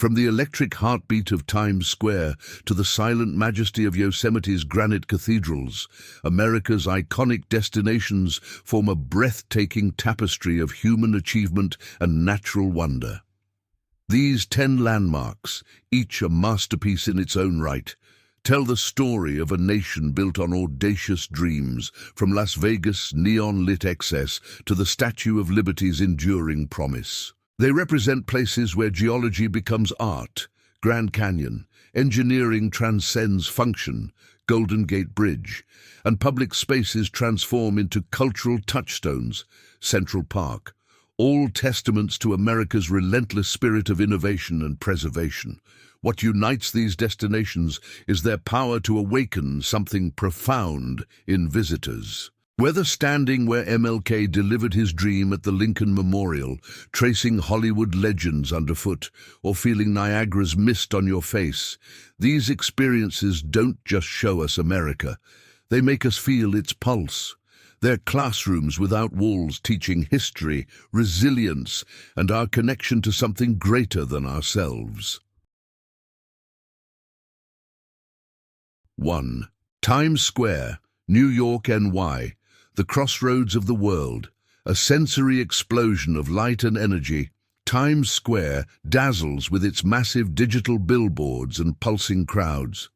From the electric heartbeat of Times Square to the silent majesty of Yosemite's granite cathedrals, America's iconic destinations form a breathtaking tapestry of human achievement and natural wonder. These 10 landmarks, each a masterpiece in its own right, tell the story of a nation built on audacious dreams, from Las Vegas' neon-lit excess to the Statue of Liberty's enduring promise. They represent places where geology becomes art, Grand Canyon, engineering transcends function, Golden Gate Bridge, and public spaces transform into cultural touchstones, Central Park, all testaments to America's relentless spirit of innovation and preservation. What unites these destinations is their power to awaken something profound in visitors. Whether standing where MLK delivered his dream at the Lincoln Memorial, tracing Hollywood legends underfoot, or feeling Niagara's mist on your face, these experiences don't just show us America. They make us feel its pulse. They're classrooms without walls teaching history, resilience, and our connection to something greater than ourselves. 1. Times Square, New York, NY. The crossroads of the world, a sensory explosion of light and energy. Times Square dazzles with its massive digital billboards and pulsing crowds.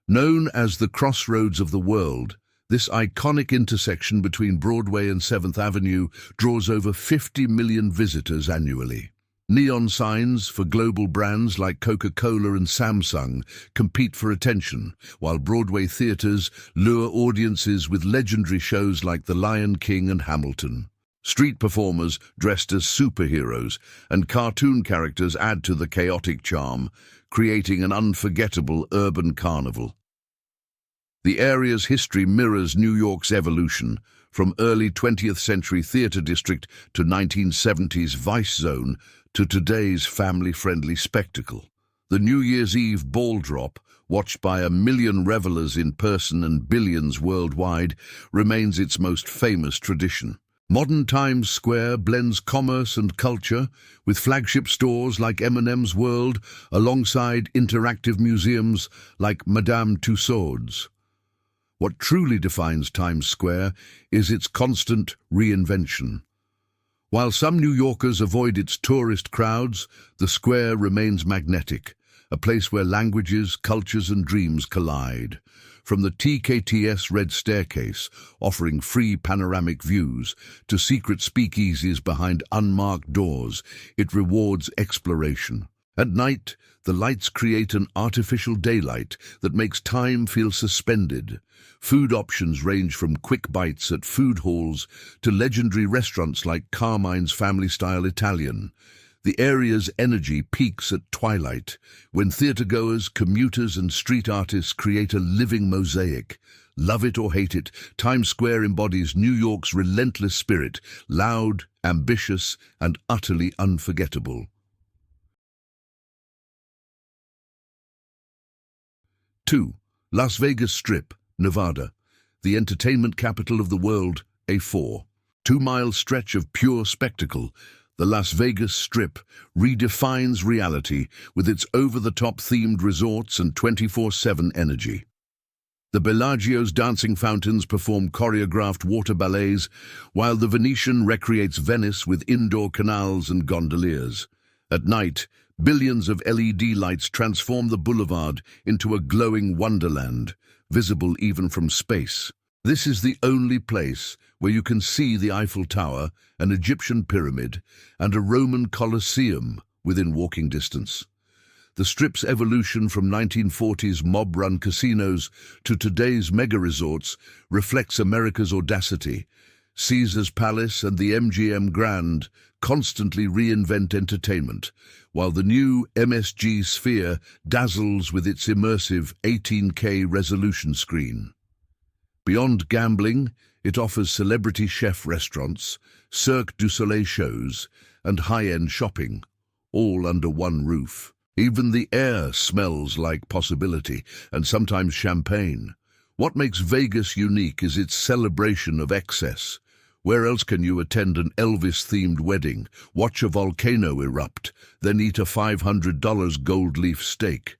Known as the crossroads of the world, this iconic intersection between Broadway and 7th Avenue draws over 50 million visitors annually. Neon signs for global brands like Coca-Cola and Samsung compete for attention, while Broadway theaters lure audiences with legendary shows like The Lion King and Hamilton. Street performers dressed as superheroes and cartoon characters add to the chaotic charm, creating an unforgettable urban carnival. The area's history mirrors New York's evolution, from early 20th century theater district to 1970s Vice Zone to today's family-friendly spectacle. The New Year's Eve ball drop, watched by 1 million revelers in person and billions worldwide, remains its most famous tradition. Modern Times Square blends commerce and culture, with flagship stores like M&M's World alongside interactive museums like Madame Tussauds. What truly defines Times Square is its constant reinvention. While some New Yorkers avoid its tourist crowds, the square remains magnetic, a place where languages, cultures, and dreams collide. From the TKTS Red Staircase, offering free panoramic views, to secret speakeasies behind unmarked doors, it rewards exploration. At night, the lights create an artificial daylight that makes time feel suspended. Food options range from quick bites at food halls to legendary restaurants like Carmine's Family-Style Italian. The area's energy peaks at twilight, when theatergoers, commuters, and street artists create a living mosaic. Love it or hate it, Times Square embodies New York's relentless spirit, loud, ambitious, and utterly unforgettable. 2. Las Vegas Strip, Nevada, the entertainment capital of the world, a 4-mile stretch of pure spectacle. The Las Vegas Strip redefines reality with its over-the-top themed resorts and 24/7 energy. The Bellagio's dancing fountains perform choreographed water ballets, while the Venetian recreates Venice with indoor canals and gondoliers. At night, billions of LED lights transform the boulevard into a glowing wonderland, visible even from space. This is the only place where you can see the Eiffel Tower, an Egyptian pyramid, and a Roman Colosseum within walking distance. The Strip's evolution from 1940s mob-run casinos to today's mega-resorts reflects America's audacity. Caesar's Palace and the MGM Grand constantly reinvent entertainment, while the new MSG Sphere dazzles with its immersive 18K resolution screen. Beyond gambling, it offers celebrity chef restaurants, Cirque du Soleil shows, and high-end shopping, all under one roof. Even the air smells like possibility, and sometimes champagne. What makes Vegas unique is its celebration of excess. Where else can you attend an Elvis-themed wedding, watch a volcano erupt, then eat a $500 gold leaf steak?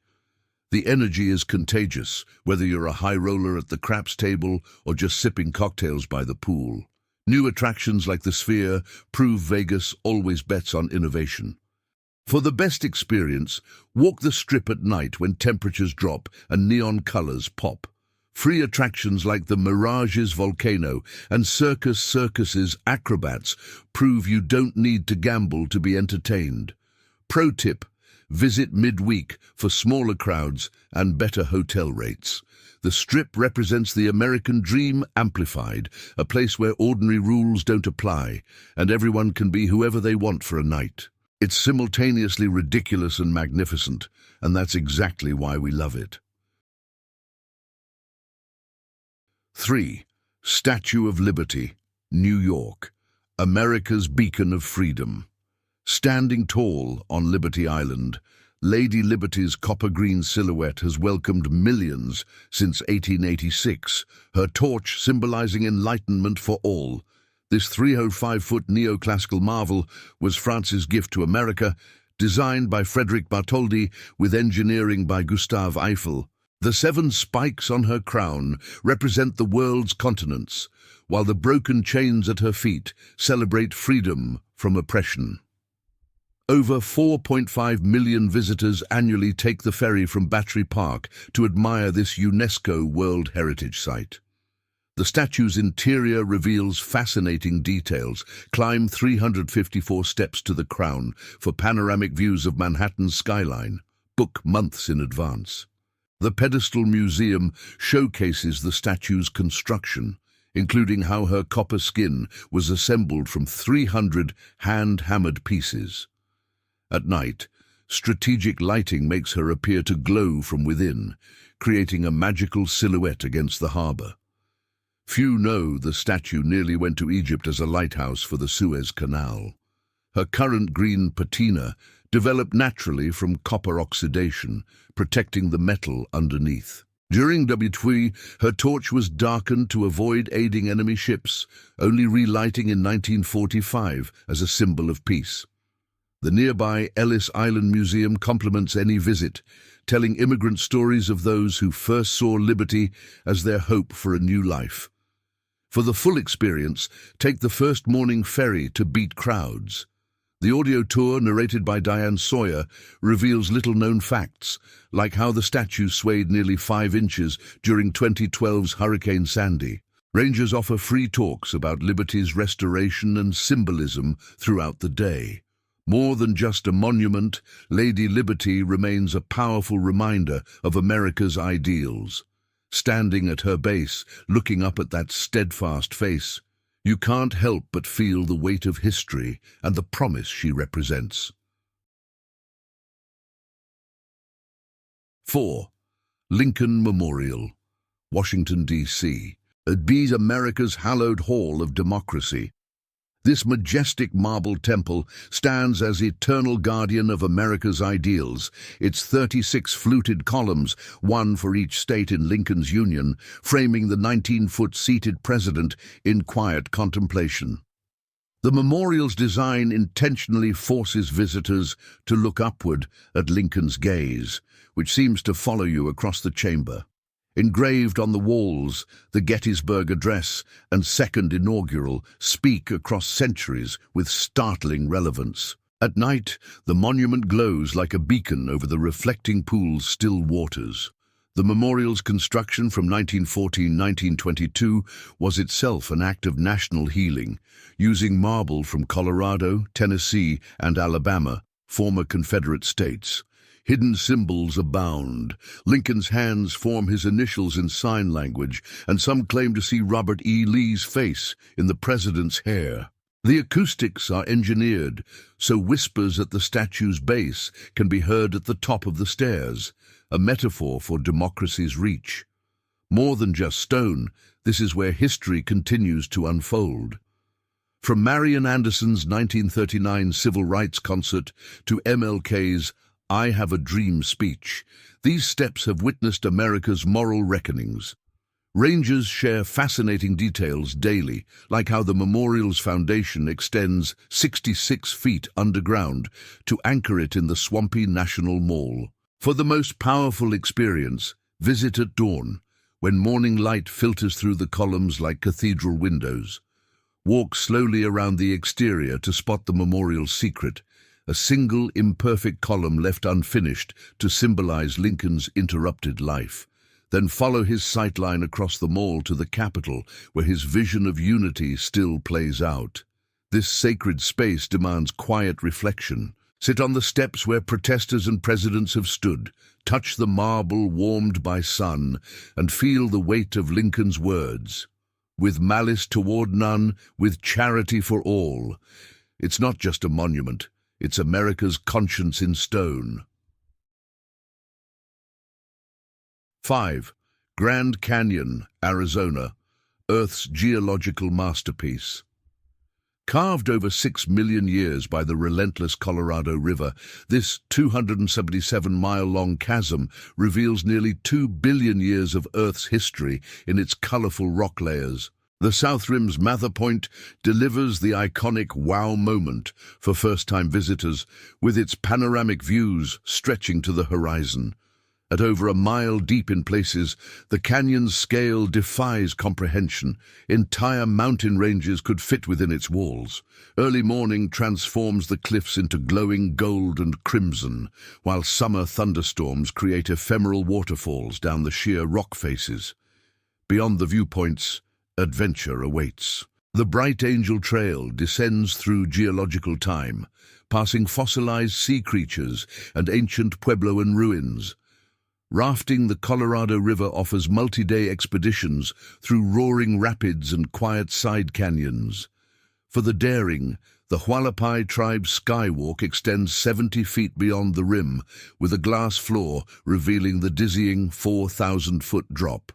The energy is contagious, whether you're a high roller at the craps table or just sipping cocktails by the pool. New attractions like the Sphere prove Vegas always bets on innovation. For the best experience, walk the Strip at night when temperatures drop and neon colors pop. Free attractions like the Mirage's volcano and Circus Circus's acrobats prove you don't need to gamble to be entertained. Pro tip: visit midweek for smaller crowds and better hotel rates. The Strip represents the American dream amplified, a place where ordinary rules don't apply, and everyone can be whoever they want for a night. It's simultaneously ridiculous and magnificent, and that's exactly why we love it. 3. Statue of Liberty, New York, America's beacon of freedom. Standing tall on Liberty Island, Lady Liberty's copper-green silhouette has welcomed millions since 1886, her torch symbolizing enlightenment for all. This 305-foot neoclassical marvel was France's gift to America, designed by Frederick Bartholdi with engineering by Gustave Eiffel. The 7 spikes on her crown represent the world's continents, while the broken chains at her feet celebrate freedom from oppression. Over 4.5 million visitors annually take the ferry from Battery Park to admire this UNESCO World Heritage Site. The statue's interior reveals fascinating details. Climb 354 steps to the crown for panoramic views of Manhattan's skyline. Book months in advance. The Pedestal Museum showcases the statue's construction, including how her copper skin was assembled from 300 hand-hammered pieces. At night, strategic lighting makes her appear to glow from within, creating a magical silhouette against the harbor. Few know the statue nearly went to Egypt as a lighthouse for the Suez Canal. Her current green patina developed naturally from copper oxidation, protecting the metal underneath. During WTI, her torch was darkened to avoid aiding enemy ships, only relighting in 1945 as a symbol of peace. The nearby Ellis Island Museum compliments any visit, telling immigrant stories of those who first saw liberty as their hope for a new life. For the full experience, take the first morning ferry to beat crowds. The audio tour, narrated by Diane Sawyer, reveals little-known facts, like how the statue swayed nearly 5 inches during 2012's Hurricane Sandy. Rangers offer free talks about liberty's restoration and symbolism throughout the day. More than just a monument, Lady Liberty remains a powerful reminder of America's ideals. Standing at her base, looking up at that steadfast face, you can't help but feel the weight of history and the promise she represents. 4. Lincoln Memorial, Washington, D.C. It be America's hallowed hall of democracy. This majestic marble temple stands as eternal guardian of America's ideals, its 36 fluted columns, one for each state in Lincoln's Union, framing the 19-foot seated president in quiet contemplation. The memorial's design intentionally forces visitors to look upward at Lincoln's gaze, which seems to follow you across the chamber. Engraved on the walls, the Gettysburg Address and Second Inaugural speak across centuries with startling relevance. At night, the monument glows like a beacon over the reflecting pool's still waters. The memorial's construction from 1914-1922 was itself an act of national healing, using marble from Colorado, Tennessee, and Alabama, former Confederate states. Hidden symbols abound. Lincoln's hands form his initials in sign language, and some claim to see Robert E. Lee's face in the president's hair. The acoustics are engineered, so whispers at the statue's base can be heard at the top of the stairs, a metaphor for democracy's reach. More than just stone, this is where history continues to unfold. From Marian Anderson's 1939 Civil Rights Concert to MLK's I Have a Dream speech, these steps have witnessed America's moral reckonings. Rangers share fascinating details daily, like how the memorial's foundation extends 66 feet underground to anchor it in the swampy National Mall. For the most powerful experience, visit at dawn, when morning light filters through the columns like cathedral windows. Walk slowly around the exterior to spot the memorial's secret, a single imperfect column left unfinished to symbolize Lincoln's interrupted life. Then follow his sightline across the mall to the Capitol, where his vision of unity still plays out. This sacred space demands quiet reflection. Sit on the steps where protesters and presidents have stood, touch the marble warmed by sun, and feel the weight of Lincoln's words. With malice toward none, with charity for all. It's not just a monument, it's America's conscience in stone. 5. Grand Canyon, Arizona, Earth's geological masterpiece. Carved over 6 million years by the relentless Colorado River, this 277-mile-long chasm reveals nearly 2 billion years of Earth's history in its colorful rock layers. The South Rim's Mather Point delivers the iconic wow moment for first-time visitors, with its panoramic views stretching to the horizon. At over a mile deep in places, the canyon's scale defies comprehension. Entire mountain ranges could fit within its walls. Early morning transforms the cliffs into glowing gold and crimson, while summer thunderstorms create ephemeral waterfalls down the sheer rock faces. Beyond the viewpoints, adventure awaits. The Bright Angel Trail descends through geological time, passing fossilized sea creatures and ancient Puebloan ruins. Rafting the Colorado River offers multi-day expeditions through roaring rapids and quiet side canyons. For the daring, the Hualapai tribe's skywalk extends 70 feet beyond the rim, with a glass floor revealing the dizzying 4,000-foot drop.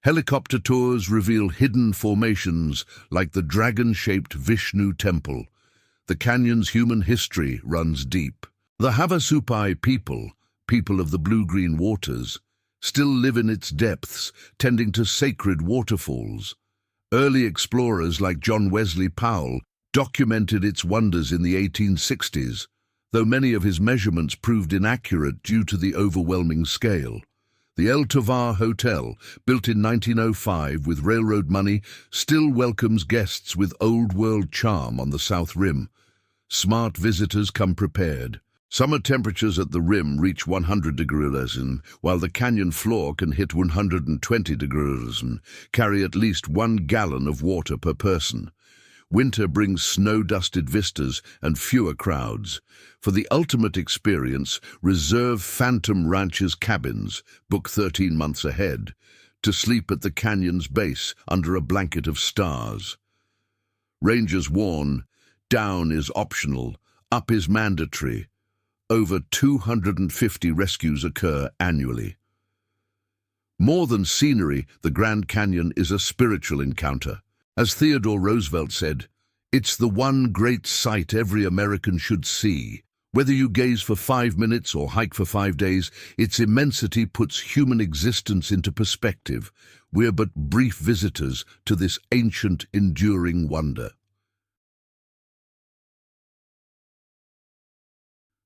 Helicopter tours reveal hidden formations like the dragon-shaped Vishnu Temple. The canyon's human history runs deep. The Havasupai people of the blue-green waters, still live in its depths, tending to sacred waterfalls. Early explorers like John Wesley Powell documented its wonders in the 1860s, though many of his measurements proved inaccurate due to the overwhelming scale. The El Tovar Hotel, built in 1905 with railroad money, still welcomes guests with old-world charm on the South Rim. Smart visitors come prepared. Summer temperatures at the rim reach 100 degrees, while the canyon floor can hit 120 degrees and carry at least 1 gallon of water per person. Winter brings snow-dusted vistas and fewer crowds. For the ultimate experience, reserve Phantom Ranch's cabins, book 13 months ahead, to sleep at the canyon's base under a blanket of stars. Rangers warn, down is optional, up is mandatory. Over 250 rescues occur annually. More than scenery, the Grand Canyon is a spiritual encounter. As Theodore Roosevelt said, "It's the one great sight every American should see. Whether you gaze for 5 minutes or hike for 5 days, its immensity puts human existence into perspective. We're but brief visitors to this ancient, enduring wonder."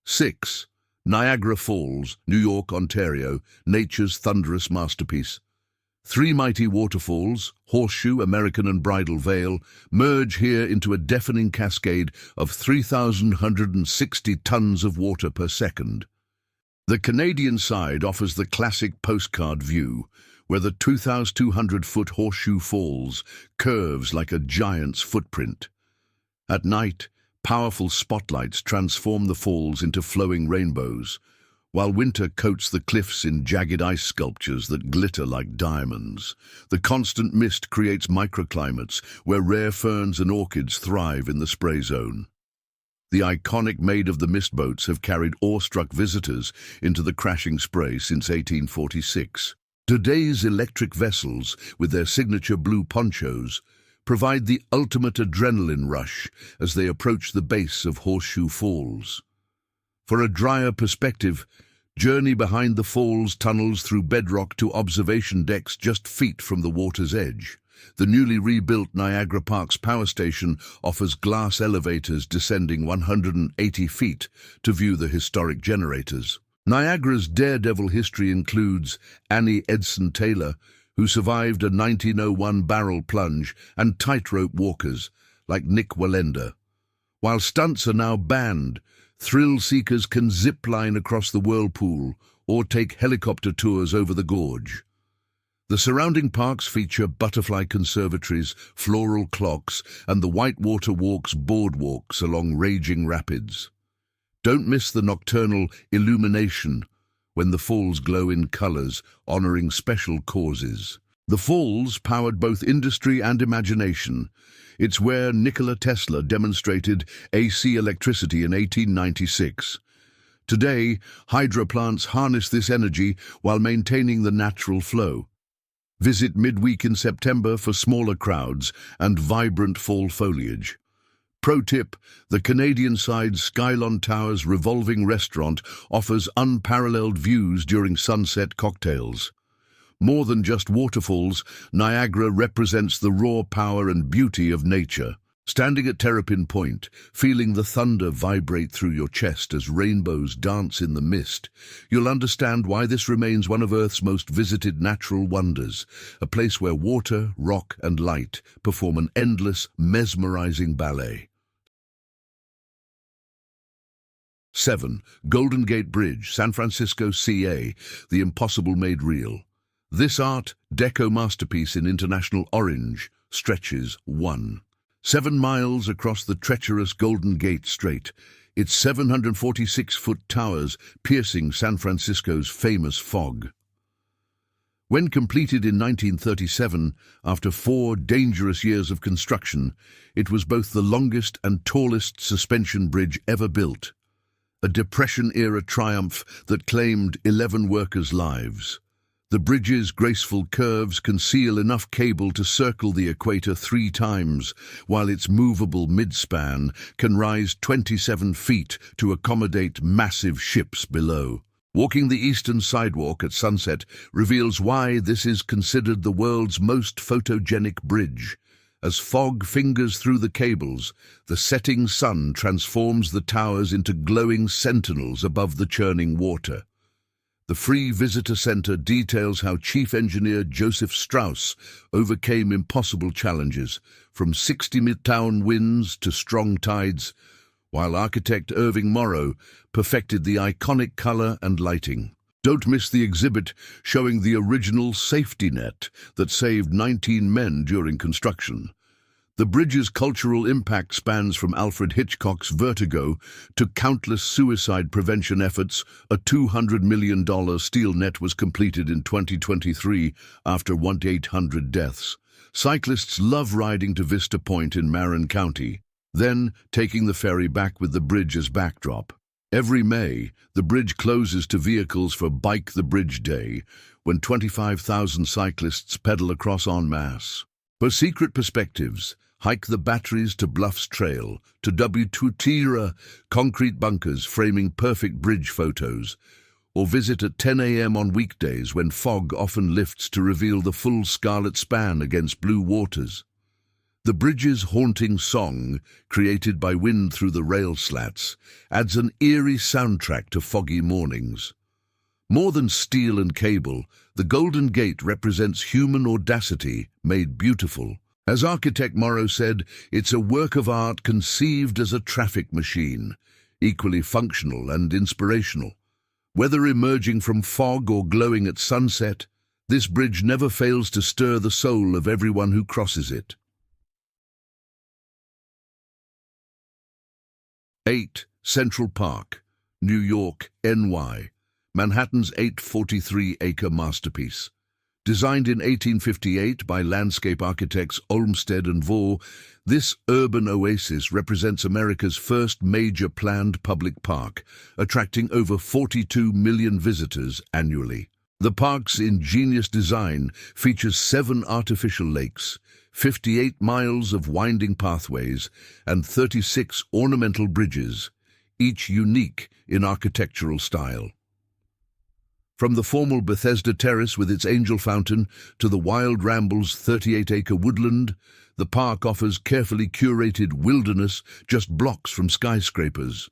6. Niagara Falls, New York, Ontario, nature's thunderous masterpiece. 3 mighty waterfalls, Horseshoe, American and Bridal Veil, merge here into a deafening cascade of 3,160 tons of water per second. The Canadian side offers the classic postcard view, where the 2,200-foot Horseshoe Falls curves like a giant's footprint. At night, powerful spotlights transform the falls into flowing rainbows, while winter coats the cliffs in jagged ice sculptures that glitter like diamonds. The constant mist creates microclimates where rare ferns and orchids thrive in the spray zone. The iconic Maid of the Mist boats have carried awestruck visitors into the crashing spray since 1846. Today's electric vessels, with their signature blue ponchos, provide the ultimate adrenaline rush as they approach the base of Horseshoe Falls. For a drier perspective, Journey behind the falls tunnels through bedrock to observation decks just feet from the water's edge. The newly rebuilt Niagara Parks Power Station offers glass elevators descending 180 feet to view the historic generators. Niagara's daredevil history includes Annie Edson Taylor, who survived a 1901 barrel plunge, and tightrope walkers like Nick Wallenda. While stunts are now banned, thrill seekers can zip line across the whirlpool or take helicopter tours over the gorge. The surrounding parks feature butterfly conservatories, floral clocks, and the Whitewater Walk's boardwalks along raging rapids. Don't miss the nocturnal illumination when the falls glow in colors, honoring special causes. The falls powered both industry and imagination. It's where Nikola Tesla demonstrated AC electricity in 1896. Today, hydro plants harness this energy while maintaining the natural flow. Visit midweek in September for smaller crowds and vibrant fall foliage. Pro tip, the Canadian-side Skylon Towers revolving restaurant offers unparalleled views during sunset cocktails. More than just waterfalls, Niagara represents the raw power and beauty of nature. Standing at Terrapin Point, feeling the thunder vibrate through your chest as rainbows dance in the mist, you'll understand why this remains one of Earth's most visited natural wonders, a place where water, rock, and light perform an endless, mesmerizing ballet. 7. Golden Gate Bridge, San Francisco, CA, the impossible made real. This Art Deco masterpiece in International Orange stretches 7 miles across the treacherous Golden Gate Strait, its 746-foot towers piercing San Francisco's famous fog. When completed in 1937, after 4 dangerous years of construction, it was both the longest and tallest suspension bridge ever built, a Depression-era triumph that claimed 11 workers' lives. The bridge's graceful curves conceal enough cable to circle the equator 3 times, while its movable midspan can rise 27 feet to accommodate massive ships below. Walking the eastern sidewalk at sunset reveals why this is considered the world's most photogenic bridge. As fog fingers through the cables, the setting sun transforms the towers into glowing sentinels above the churning water. The Free Visitor Center details how Chief Engineer Joseph Strauss overcame impossible challenges, from 60-mile-an-hour winds to strong tides, while architect Irving Morrow perfected the iconic color and lighting. Don't miss the exhibit showing the original safety net that saved 19 men during construction. The bridge's cultural impact spans from Alfred Hitchcock's Vertigo to countless suicide prevention efforts. A $200 million steel net was completed in 2023 after 1,800 deaths. Cyclists love riding to Vista Point in Marin County, then taking the ferry back with the bridge as backdrop. Every May, the bridge closes to vehicles for Bike the Bridge Day, when 25,000 cyclists pedal across en masse. For secret perspectives, hike the Batteries to Bluffs Trail, to W2 concrete bunkers framing perfect bridge photos, or visit at 10 a.m. on weekdays when fog often lifts to reveal the full scarlet span against blue waters. The bridge's haunting song, created by wind through the rail slats, adds an eerie soundtrack to foggy mornings. More than steel and cable, the Golden Gate represents human audacity made beautiful. As architect Morrow said, it's a work of art conceived as a traffic machine, equally functional and inspirational. Whether emerging from fog or glowing at sunset, this bridge never fails to stir the soul of everyone who crosses it. 8. Central Park, New York, NY, Manhattan's 843-acre masterpiece. Designed in 1858 by landscape architects Olmsted and Vaux, this urban oasis represents America's first major planned public park, attracting over 42 million visitors annually. The park's ingenious design features 7 artificial lakes, 58 miles of winding pathways, and 36 ornamental bridges, each unique in architectural style. From the formal Bethesda Terrace with its angel fountain to the Wild Rambles 38-acre woodland, the park offers carefully curated wilderness just blocks from skyscrapers.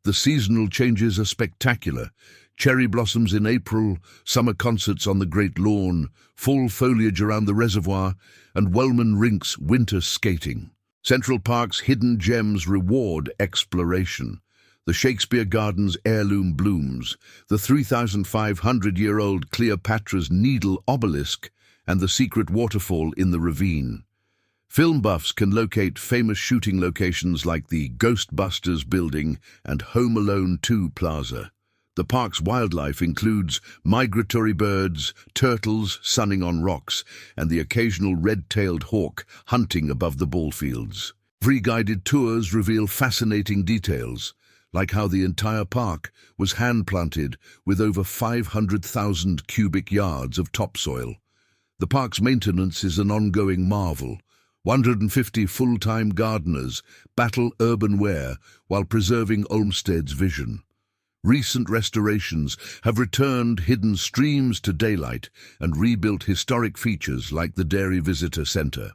The seasonal changes are spectacular. Cherry blossoms in April, summer concerts on the Great Lawn, fall foliage around the reservoir, and Wellman Rink's winter skating. Central Park's hidden gems reward exploration. The Shakespeare Gardens heirloom blooms, the 3,500-year-old Cleopatra's Needle obelisk, and the secret waterfall in the ravine. Film buffs can locate famous shooting locations like the Ghostbusters building and Home Alone 2 Plaza. The park's wildlife includes migratory birds, turtles sunning on rocks, and the occasional red-tailed hawk hunting above the ball fields. Free guided tours reveal fascinating details, like how the entire park was hand-planted with over 500,000 cubic yards of topsoil. The park's maintenance is an ongoing marvel. 150 full-time gardeners battle urban wear while preserving Olmsted's vision. Recent restorations have returned hidden streams to daylight and rebuilt historic features like the Dairy Visitor Center.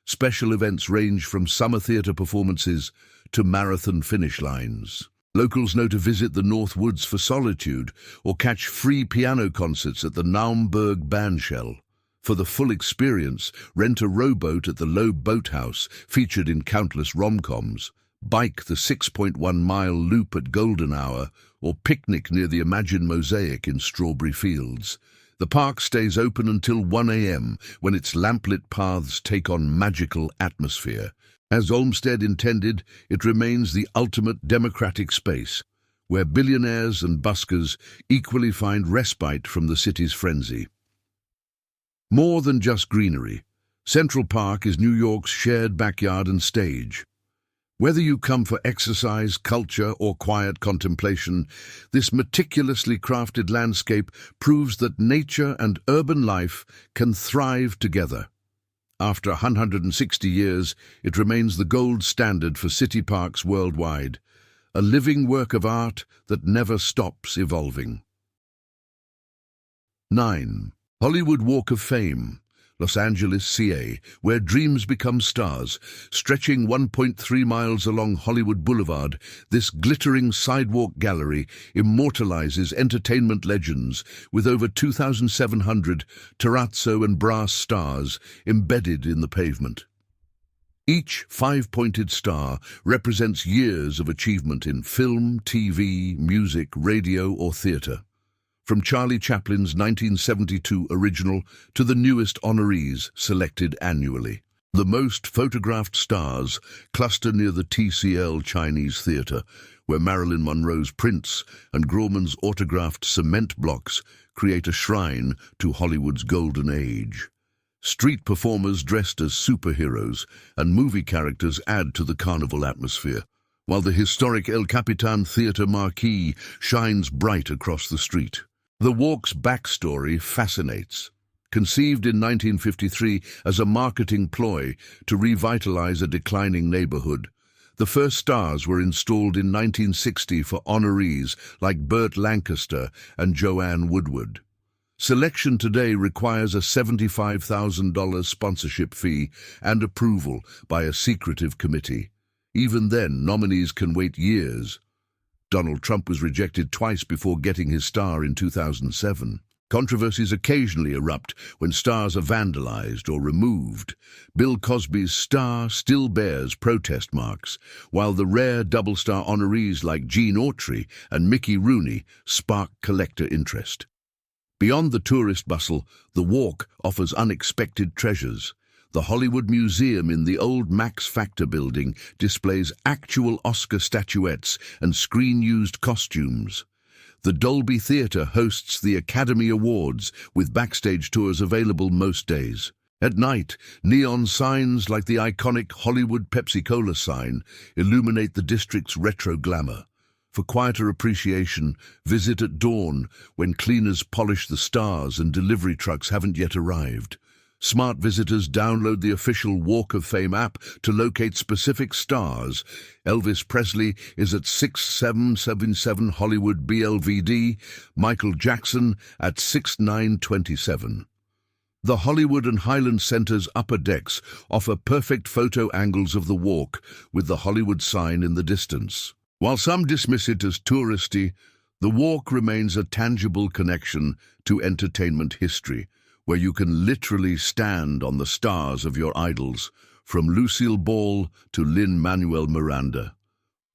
Special events range from summer theater performances to marathon finish lines. Locals know to visit the North Woods for solitude or catch free piano concerts at the Naumburg Bandshell. For the full experience, rent a rowboat at the Loeb Boathouse, featured in countless rom-coms, bike the 6.1-mile loop at Golden Hour, or picnic near the Imagine Mosaic in Strawberry Fields. The park stays open until 1 a.m. when its lamplit paths take on magical atmosphere. As Olmsted intended, it remains the ultimate democratic space, where billionaires and buskers equally find respite from the city's frenzy. More than just greenery, Central Park is New York's shared backyard and stage. Whether you come for exercise, culture, or quiet contemplation, this meticulously crafted landscape proves that nature and urban life can thrive together. After 160 years, it remains the gold standard for city parks worldwide, a living work of art that never stops evolving. 9. Hollywood Walk of Fame, Los Angeles, CA, where dreams become stars. Stretching 1.3 miles along Hollywood Boulevard, this glittering sidewalk gallery immortalizes entertainment legends with over 2,700 terrazzo and brass stars embedded in the pavement. Each five-pointed star represents years of achievement in film, TV, music, radio, or theater. From Charlie Chaplin's 1972 original to the newest honorees selected annually. The most photographed stars cluster near the TCL Chinese Theatre, where Marilyn Monroe's prints and Grauman's autographed cement blocks create a shrine to Hollywood's golden age. Street performers dressed as superheroes and movie characters add to the carnival atmosphere, while the historic El Capitan Theatre marquee shines bright across the street. The walk's backstory fascinates. Conceived in 1953 as a marketing ploy to revitalize a declining neighborhood, the first stars were installed in 1960 for honorees like Burt Lancaster and Joanne Woodward. Selection today requires a $75,000 sponsorship fee and approval by a secretive committee. Even then, nominees can wait years. Donald Trump was rejected twice before getting his star in 2007. Controversies occasionally erupt when stars are vandalized or removed. Bill Cosby's star still bears protest marks, while the rare double-star honorees like Gene Autry and Mickey Rooney spark collector interest. Beyond the tourist bustle, the walk offers unexpected treasures. The Hollywood Museum in the old Max Factor building displays actual Oscar statuettes and screen-used costumes. The Dolby Theatre hosts the Academy Awards, with backstage tours available most days. At night, neon signs like the iconic Hollywood Pepsi-Cola sign illuminate the district's retro glamour. For quieter appreciation, visit at dawn when cleaners polish the stars and delivery trucks haven't yet arrived. Smart visitors download the official Walk of Fame app to locate specific stars. Elvis Presley is at 6777 Hollywood BLVD, Michael Jackson at 6927. The Hollywood and Highland Center's upper decks offer perfect photo angles of the walk, with the Hollywood sign in the distance. While some dismiss it as touristy, the walk remains a tangible connection to entertainment history, where you can literally stand on the stars of your idols, from Lucille Ball to Lin-Manuel Miranda.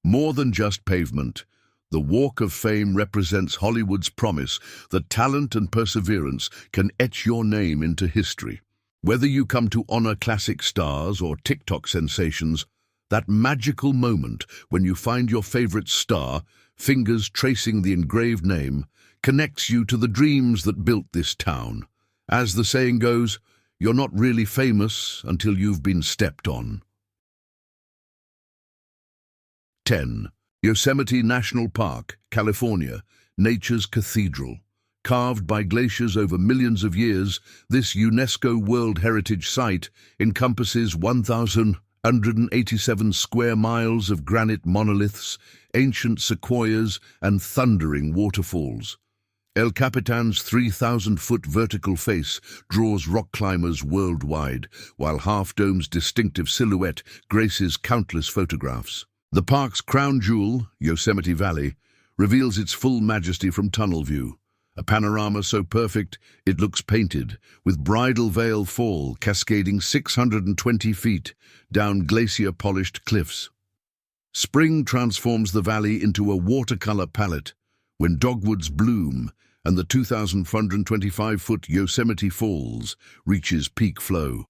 More than just pavement, the Walk of Fame represents Hollywood's promise that talent and perseverance can etch your name into history. Whether you come to honor classic stars or TikTok sensations, that magical moment when you find your favorite star, fingers tracing the engraved name, connects you to the dreams that built this town. As the saying goes, you're not really famous until you've been stepped on. 10. Yosemite National Park, California, nature's cathedral. Carved by glaciers over millions of years, this UNESCO World Heritage Site encompasses 1,187 square miles of granite monoliths, ancient sequoias, and thundering waterfalls. El Capitan's 3,000-foot vertical face draws rock climbers worldwide, while Half Dome's distinctive silhouette graces countless photographs. The park's crown jewel, Yosemite Valley, reveals its full majesty from tunnel view, a panorama so perfect it looks painted, with Bridal Veil Fall cascading 620 feet down glacier-polished cliffs. Spring transforms the valley into a watercolor palette when dogwoods bloom and the 2,425-foot Yosemite Falls reaches peak flow.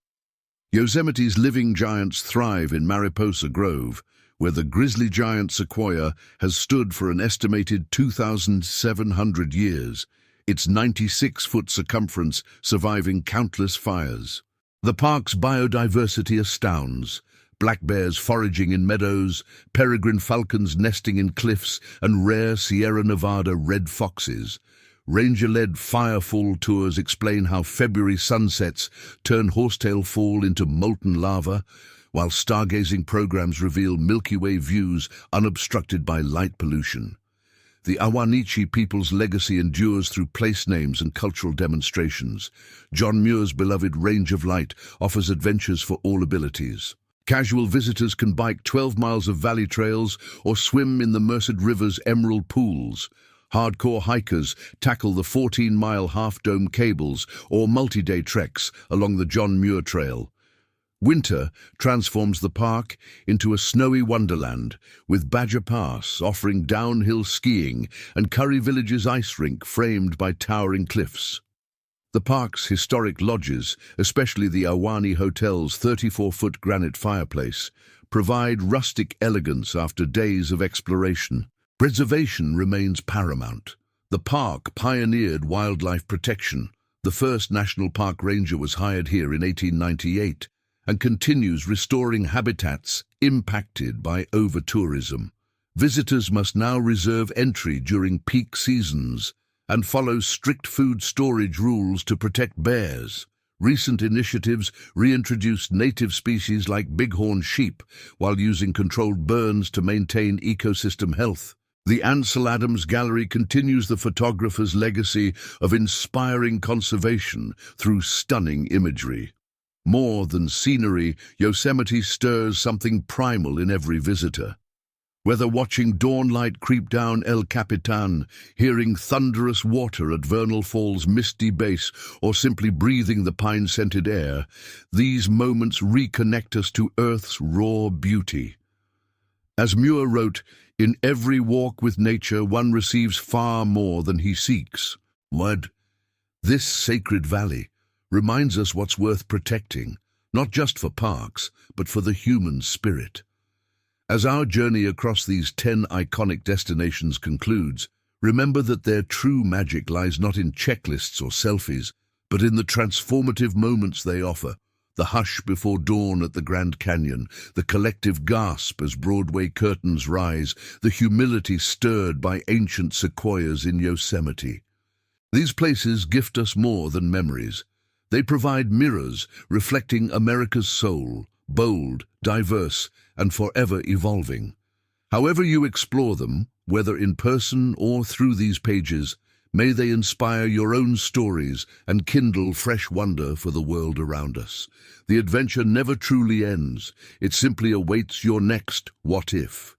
Yosemite's living giants thrive in Mariposa Grove, where the grizzly giant sequoia has stood for an estimated 2,700 years, its 96-foot circumference surviving countless fires. The park's biodiversity astounds. Black bears foraging in meadows, peregrine falcons nesting in cliffs, and rare Sierra Nevada red foxes. Ranger-led firefall tours explain how February sunsets turn Horsetail Fall into molten lava, while stargazing programs reveal Milky Way views unobstructed by light pollution. The Ahwahneechee people's legacy endures through place names and cultural demonstrations. John Muir's beloved Range of Light offers adventures for all abilities. Casual visitors can bike 12 miles of valley trails or swim in the Merced River's emerald pools. Hardcore hikers tackle the 14-mile Half Dome cables or multi-day treks along the John Muir Trail. Winter transforms the park into a snowy wonderland, with Badger Pass offering downhill skiing and Curry Village's ice rink framed by towering cliffs. The park's historic lodges, especially the Ahwahnee Hotel's 34-foot granite fireplace, provide rustic elegance after days of exploration. Preservation remains paramount. The park pioneered wildlife protection. The first national park ranger was hired here in 1898 and continues restoring habitats impacted by over-tourism. Visitors must now reserve entry during peak seasons and follow strict food storage rules to protect bears. Recent initiatives reintroduced native species like bighorn sheep while using controlled burns to maintain ecosystem health. The Ansel Adams Gallery continues the photographer's legacy of inspiring conservation through stunning imagery. More than scenery, Yosemite stirs something primal in every visitor. Whether watching dawn light creep down El Capitan, hearing thunderous water at Vernal Falls' misty base, or simply breathing the pine-scented air, these moments reconnect us to Earth's raw beauty. As Muir wrote, "In every walk with nature one receives far more than he seeks." This sacred valley reminds us what's worth protecting, not just for parks, but for the human spirit. As our journey across these 10 iconic destinations concludes, remember that their true magic lies not in checklists or selfies, but in the transformative moments they offer. The hush before dawn at the Grand Canyon, the collective gasp as Broadway curtains rise, the humility stirred by ancient sequoias in Yosemite. These places gift us more than memories. They provide mirrors reflecting America's soul, bold, diverse, and forever evolving. However you explore them, whether in person or through these pages, may they inspire your own stories and kindle fresh wonder for the world around us. The adventure never truly ends. It simply awaits your next what if.